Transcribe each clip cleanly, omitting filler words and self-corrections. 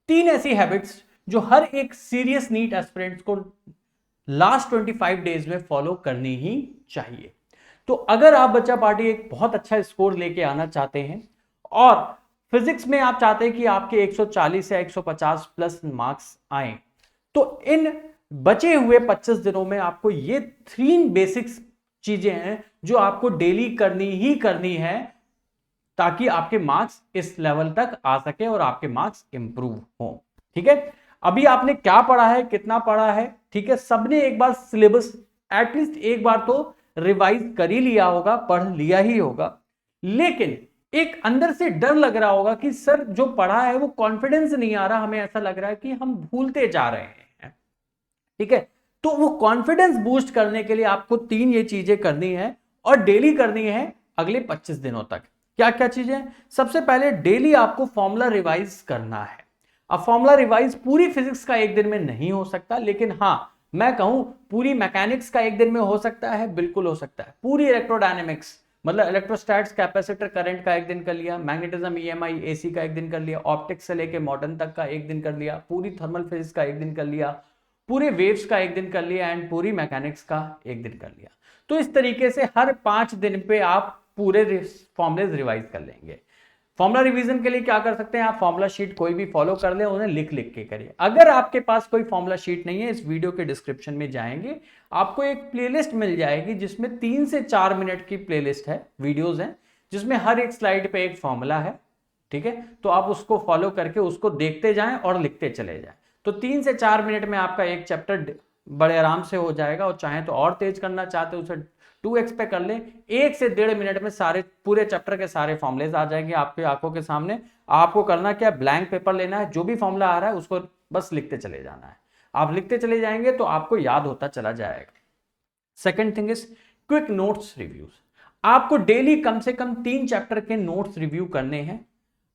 3 ऐसी हैबिट्स जो हर एक सीरियस नीट एस्पिरेंट्स को लास्ट 25 डेज में फॉलो करनी ही चाहिए। तो अगर आप बच्चा पार्टी एक बहुत अच्छा स्कोर लेके आना चाहते हैं और फिजिक्स में आप चाहते हैं कि आपके 140 या 150 प्लस मार्क्स आए, तो इन बचे हुए 25 दिनों में आपको ये 3 बेसिक्स चीजें हैं जो आपको डेली करनी ही करनी है, ताकि आपके मार्क्स इस लेवल तक आ सके और आपके मार्क्स इंप्रूव हो। ठीक है, अभी आपने क्या पढ़ा है, कितना पढ़ा है, ठीक है, सबने एक बार सिलेबस एटलीस्ट एक बार तो रिवाइज कर ही लिया होगा, पढ़ लिया ही होगा, लेकिन एक अंदर से डर लग रहा होगा कि सर जो पढ़ा है वो कॉन्फिडेंस नहीं आ रहा, हमें ऐसा लग रहा है कि हम भूलते जा रहे हैं। ठीक है, तो वो कॉन्फिडेंस बूस्ट करने के लिए आपको 3 ये चीजें करनी है और डेली करनी है अगले 25 दिनों तक। क्या क्या चीजें? सबसे पहले डेली आपको फॉर्मूला रिवाइज करना है। अब फॉर्मूला रिवाइज पूरी फिजिक्स का एक दिन में नहीं हो सकता, लेकिन हाँ मैं कहूं पूरी मैकेनिक्स का एक दिन में हो सकता है, बिल्कुल हो सकता है। पूरी इलेक्ट्रोडायनेमिक्स मतलब इलेक्ट्रोस्टैट्स, कैपेसिटर, करंट का एक दिन कर लिया, मैग्नेटिज्म, ईएमआई, एसी का एक दिन कर लिया, ऑप्टिक्स से लेके मॉडर्न तक का एक दिन कर लिया, पूरी थर्मल फिजिक्स का एक दिन कर लिया, पूरे वेव्स का एक दिन कर लिया एंड पूरी मैकेनिक्स का एक दिन कर लिया। तो इस तरीके से हर 5 दिन पे आप पूरे फॉर्मुलेज रिवाइज कर लेंगे। फॉर्मुला रिवीजन के लिए क्या कर सकते हैं, आप फॉर्मुला शीट कोई भी फॉलो कर ले, उन्हें लिख लिख के करिए। अगर आपके पास कोई फॉर्मुला शीट नहीं है, इस वीडियो के डिस्क्रिप्शन में जाएंगे, आपको एक प्लेलिस्ट मिल जाएगी जिसमें 3 से 4 मिनट की प्लेलिस्ट है, वीडियोस हैं, जिसमें हर एक स्लाइड पे एक फॉर्मूला है। ठीक है, तो आप उसको फॉलो करके उसको देखते जाएं और लिखते चले जाएं, तो 3 से 4 मिनट में आपका एक चैप्टर बड़े आराम से हो जाएगा। और चाहे तो और तेज करना चाहते हो उसे 2x पे कर लें, 1 से 1.5 मिनट में सारे पूरे चैप्टर के सारे फॉर्मुलेज आ जाएंगे आपकी आंखों के सामने। आपको करना क्या, ब्लैंक पेपर लेना है, जो भी फॉर्मूला आ रहा है उसको बस लिखते चले जाना है। आप लिखते चले जाएंगे तो आपको याद होता चला जाएगा। Second thing is quick notes reviews. आपको डेली कम से कम 3 चैप्टर के नोट्स रिव्यू करने हैं।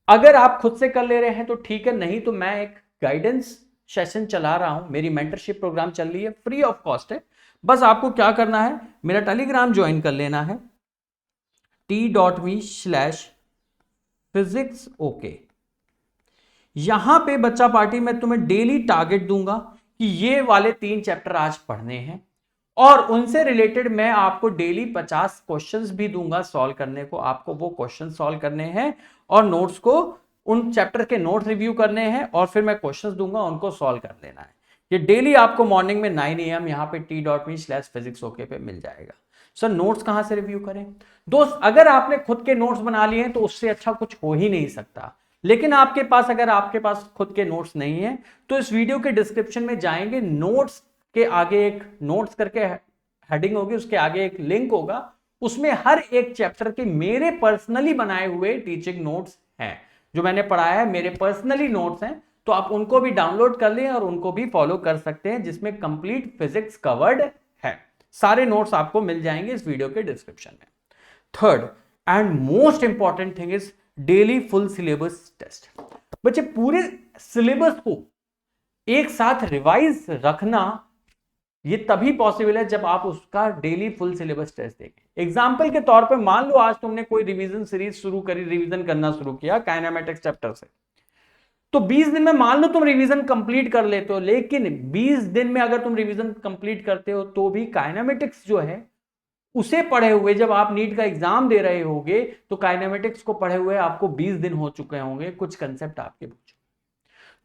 अगर आप खुद से कर ले रहे हैं तो ठीक है, नहीं तो मैं एक गाइडेंस सेशन चला रहा हूं, मेरी मेंटरशिप प्रोग्राम चल रही है, फ्री ऑफ कॉस्ट है। बस आपको क्या करना है, मेरा टेलीग्राम ज्वाइन कर लेना है, t.me/physicsok। यहां पे बच्चा पार्टी में तुम्हें डेली टारगेट दूंगा कि ये वाले 3 चैप्टर आज पढ़ने हैं, और उनसे रिलेटेड मैं आपको डेली 50 क्वेश्चंस भी दूंगा सॉल्व करने को। आपको वो क्वेश्चन सॉल्व करने हैं और नोट्स को, उन चैप्टर के नोट रिव्यू करने हैं, और फिर मैं क्वेश्चंस दूंगा, उनको सॉल्व कर लेना है। ये डेली आपको मॉर्निंग में 9 AM यहाँ पे t.me/physicsok पे मिल जाएगा। सर नोट्स कहां से रिव्यू करें? दोस्त अगर आपने खुद के नोट्स बना लिए हैं तो उससे अच्छा कुछ हो ही नहीं सकता, लेकिन आपके पास अगर आपके पास खुद के नोट्स नहीं है तो इस वीडियो के डिस्क्रिप्शन में जाएंगे, नोट्स के आगे एक नोट्स करके हेडिंग होगी, उसके आगे एक लिंक होगा, उसमें हर एक चैप्टर के मेरे पर्सनली बनाए हुए टीचिंग नोट्स हैं, जो मैंने पढ़ाया है मेरे पर्सनली नोट्स हैं, तो आप उनको भी डाउनलोड कर लें और उनको भी फॉलो कर सकते हैं, जिसमें कंप्लीट फिजिक्स कवर्ड है। सारे नोट्स आपको मिल जाएंगे इस वीडियो के डिस्क्रिप्शन में। Third and most important thing is daily full syllabus test. बच्चे पूरे सिलेबस को एक साथ रिवाइज रखना ये तभी पॉसिबल है जब आप उसका डेली फुल सिलेबस टेस्ट देखें। एग्जांपल के तौर पे मान लो आज तुमने कोई रिवीजन सीरीज शुरू करी, रिवीजन करना शुरू किया काइनेमेटिक्स चैप्टर से, तो 20 दिन में मान लो तुम रिवीजन कंप्लीट कर लेते हो, लेकिन 20 दिन में अगर तुम रिवीजन कंप्लीट करते हो तो भी काइनेमेटिक्स जो है उसे पढ़े हुए जब आप नीट का एग्जाम दे रहे होगे तो काइनेमेटिक्स को पढ़े हुए आपको 20 दिन हो चुके होंगे, कुछ कंसेप्ट आपके भूल चुके।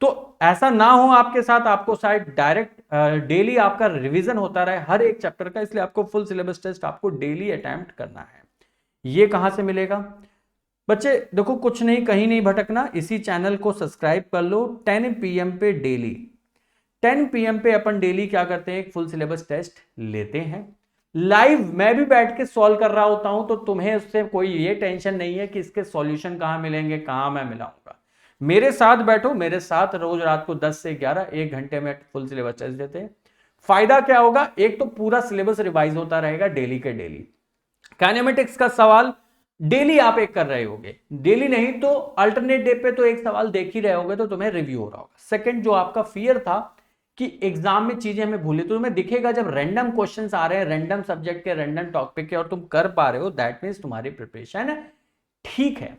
तो ऐसा ना हो आपके साथ, आपको शायद डायरेक्ट डेली आपका रिवीजन होता रहे हर एक चैप्टर का, इसलिए आपको फुल सिलेबस टेस्ट आपको डेली अटेम्प्ट करना है। ये कहां से मिलेगा बच्चे? देखो कुछ नहीं, कहीं नहीं भटकना, इसी चैनल को सब्सक्राइब कर लो। 10 PM पे डेली, 10 PM पे अपन डेली क्या करते हैं, एक फुल सिलेबस टेस्ट लेते हैं लाइव। मैं भी बैठ के सॉल्व कर रहा होता हूं, तो तुम्हें उससे कोई ये टेंशन नहीं है कि इसके सॉल्यूशन कहां मिलेंगे, कहां मैं मिलाऊंगा। मेरे साथ बैठो, मेरे साथ रोज रात को 10 से 11 1 घंटे में फुल सिलेबस टेस्ट देते हैं। फायदा क्या होगा, एक तो पूरा सिलेबस रिवाइज होता रहेगा डेली के डेली। काइनेमेटिक्स का सवाल डेली आप एक कर रहे होगे, डेली नहीं तो अल्टरनेट डे पे तो एक सवाल देख ही रहे होगे, तो तुम्हें रिव्यू हो रहा होगा। सेकंड, जो आपका फियर था कि एग्जाम में चीजें हमें भूले, तो तुम्हें दिखेगा जब रैंडम क्वेश्चंस आ रहे हैं रैंडम सब्जेक्ट के रैंडम टॉपिक के और तुम कर पा रहे हो, दैट मींस तुम्हारी प्रिपरेशन ठीक है।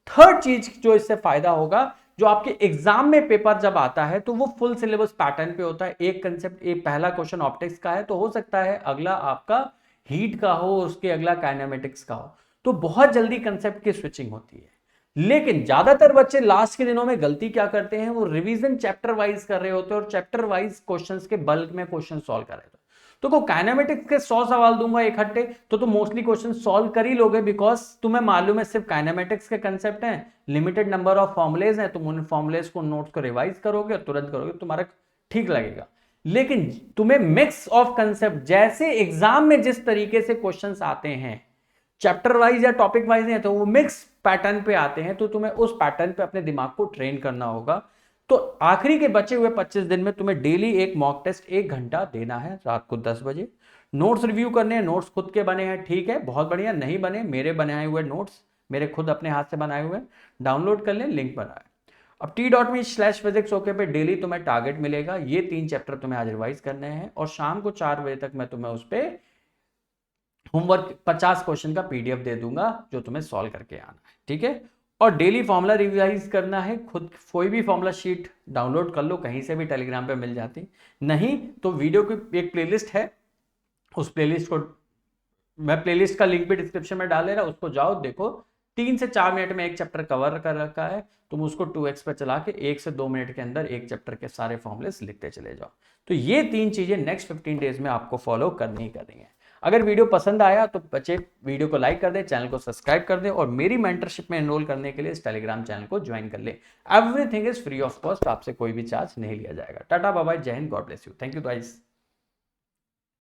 थर्ड चीज जो इससे फायदा होगा जो आपके एग्जाम में पेपर जब आता है तो वो फुल सिलेबस पैटर्न पे होता है। एक कंसेप्ट, एक पहला क्वेश्चन ऑप्टिक्स का है तो हो सकता है अगला आपका हीट का हो, उसके अगला काइनेमेटिक्स का हो, तो बहुत जल्दी कंसेप्ट की स्विचिंग होती है। लेकिन ज्यादातर बच्चे लास्ट के दिनों में गलती क्या करते हैं, वो रिवीजन चैप्टर वाइज कर रहे होते हैं और चैप्टर वाइज क्वेश्चंस के बल्क में क्वेश्चन सॉल्व कर रहे होते हैं। तो को काइनेमेटिक्स के 100 सवाल दूंगा इकट्ठे तो तुम मोस्टली क्वेश्चन सॉल्व कर ही लोगे, बिकॉज तुम्हें मालूम है सिर्फ काइनेमेटिक्स के कंसेप्ट हैं, लिमिटेड नंबर ऑफ फॉर्मुलेज हैं, तुम उन फॉर्मुलेज को नोट्स को रिवाइज करोगे और तुरंत करोगे, तुम्हारा ठीक लगेगा। लेकिन तुम्हें मिक्स ऑफ कंसेप्ट, जैसे एग्जाम में जिस तरीके से क्वेश्चंस आते हैं चैप्टर वाइज या टॉपिक वाइज नहीं, तो वो मिक्स पैटर्न पे आते हैं, तो तुम्हें उस पैटर्न पे अपने दिमाग को ट्रेन करना होगा। तो आखिरी के बचे हुए 25 दिन में तुम्हें डेली एक मॉक टेस्ट 1 घंटा देना है रात को 10 बजे। नोट्स रिव्यू करने हैं, नोट्स खुद के बने हैं, ठीक है, बहुत बढ़िया। नहीं बने, मेरे बनाए हुए नोट्स, मेरे खुद अपने हाथ से बनाए हुए, डाउनलोड कर लें, लिंक बना है। अब t.me/physicsok पे डेली तुम्हें टारगेट मिलेगा, ये 3 चैप्टर तुम्हें आज रिवाइज करने हैं और शाम को 4 बजे तक मैं तुम्हें उस पर होमवर्क 50 क्वेश्चन का पीडीएफ दे दूंगा जो तुम्हें सॉल्व करके आना है, ठीक है। और डेली फॉर्मूला रिवाइज करना है, खुद कोई भी फॉर्मूला शीट डाउनलोड कर लो, कहीं से भी टेलीग्राम पे मिल जाती, नहीं तो वीडियो की एक प्लेलिस्ट है, उस प्लेलिस्ट को मैं प्लेलिस्ट का लिंक भी डिस्क्रिप्शन में डाल दे रहा, उसको जाओ देखो, 3 से 4 मिनट में एक चैप्टर कवर कर रखा है, तुम उसको 2x पे चला के 1 से 2 मिनट के अंदर एक चैप्टर के सारे फॉर्मुलेस लिखते चले जाओ। तो ये 3 चीजें नेक्स्ट 15 डेज में आपको फॉलो करनी ही करनी है। अगर वीडियो पसंद आया तो बच्चे वीडियो को लाइक कर दे, चैनल को सब्सक्राइब कर दे और मेरी मेंटरशिप में एनरोल करने के लिए इस टेलीग्राम चैनल को ज्वाइन कर ले। Everything is free of cost, आपसे कोई भी चार्ज नहीं लिया जाएगा। टाटा बाय बाय, जय Hind, God bless you, thank you guys.